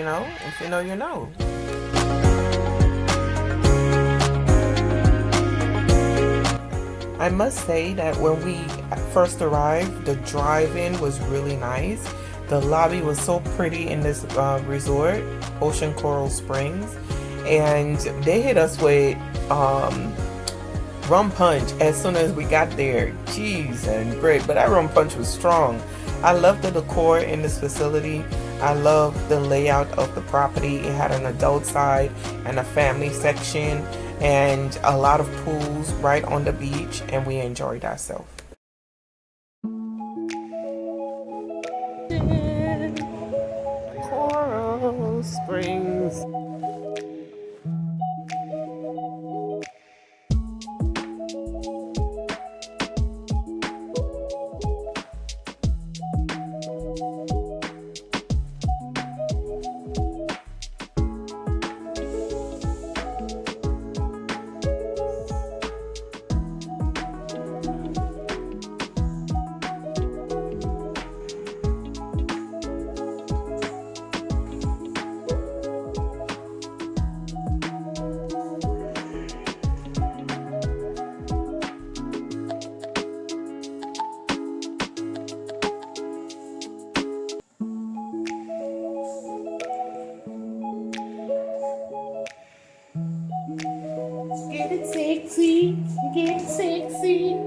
you know, if you know, you know. I must say that when we first arrived, the drive-in was really nice. The lobby was so pretty in this resort, Ocean Coral Springs, and they hit us with rum punch as soon as we got there. Cheese and bread, but that rum punch was strong. I love the decor in this facility. I love the layout of the property. It had an adult side and a family section and a lot of pools right on the beach, and we enjoyed ourselves. Coral Springs. Get it sexy, get it sexy.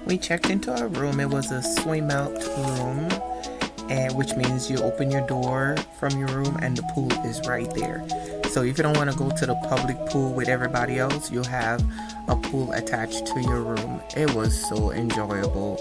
We checked into our room. It was a swim out room, and which means you open your door from your room and the pool is right there. So if you don't want to go to the public pool with everybody else, you have a pool attached to your room. It was so enjoyable.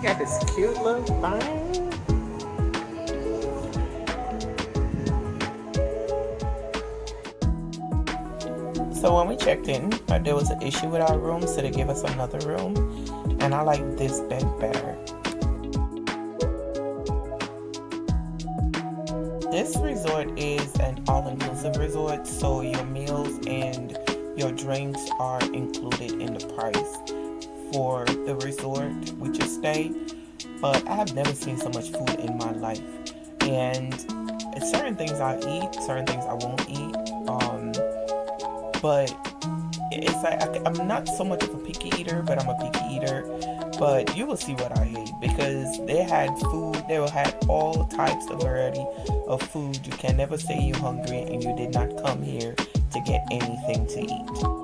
Got this cute little thing. So when we checked in, there was an issue with our room, so they gave us another room, and I like this bed better. This resort is an all-inclusive resort, so your meals and your drinks are included in the price for the resort which you stay. But I have never seen so much food in my life, and it's certain things I eat, certain things I won't eat, but it's like I'm not so much of a picky eater, but I'm a picky eater. But you will see what I ate, because they had food. They had all types of variety of food. You can never say you're hungry and you did not come here to get anything to eat.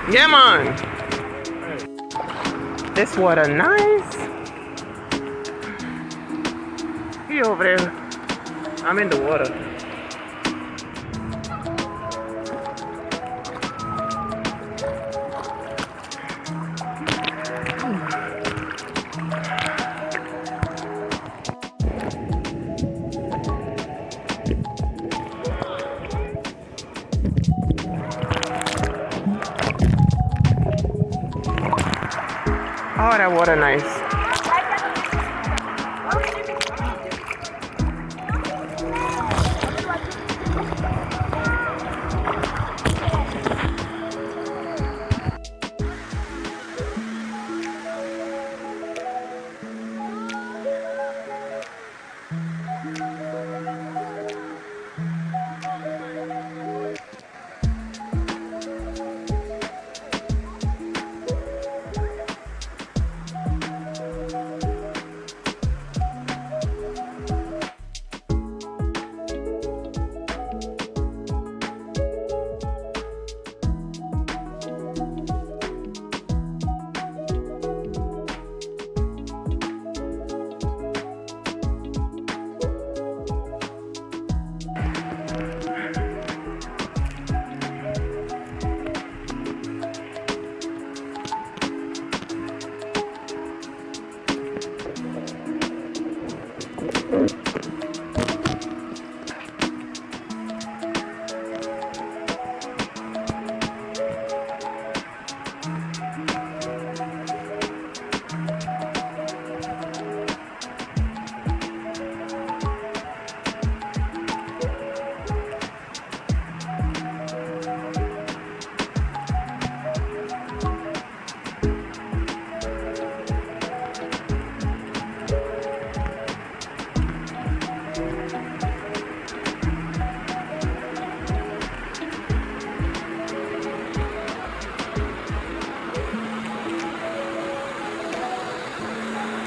Yeah, man. This water nice. He over there. I'm in the water. Oh, that water nice.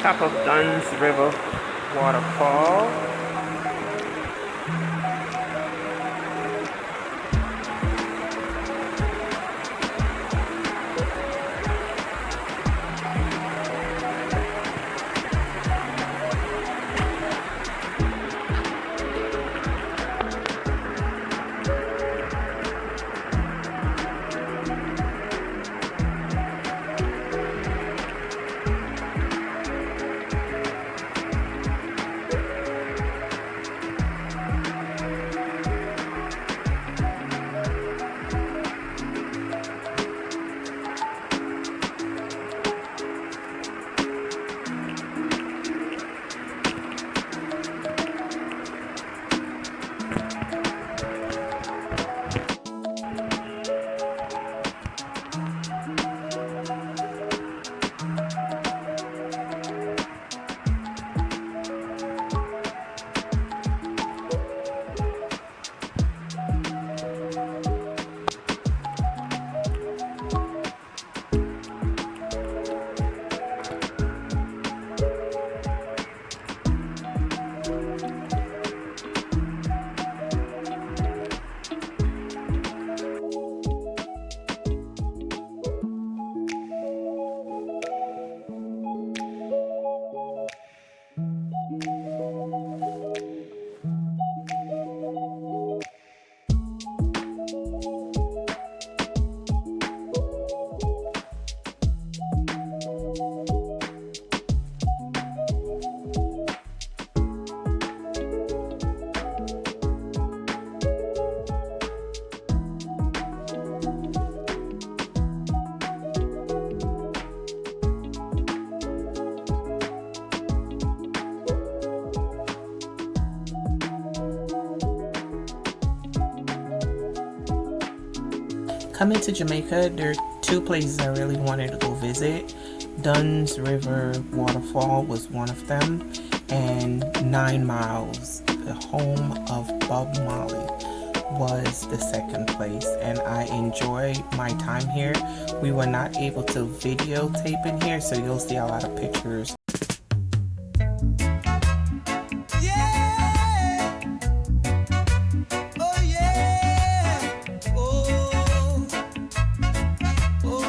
Top of Dunn's River Waterfall. Coming to Jamaica, there are two places I really wanted to go visit. Dunn's River Waterfall was one of them, and 9 Miles, the home of Bob Marley, was the second place, and I enjoyed my time here. We were not able to videotape in here, so you'll see a lot of pictures. Oh,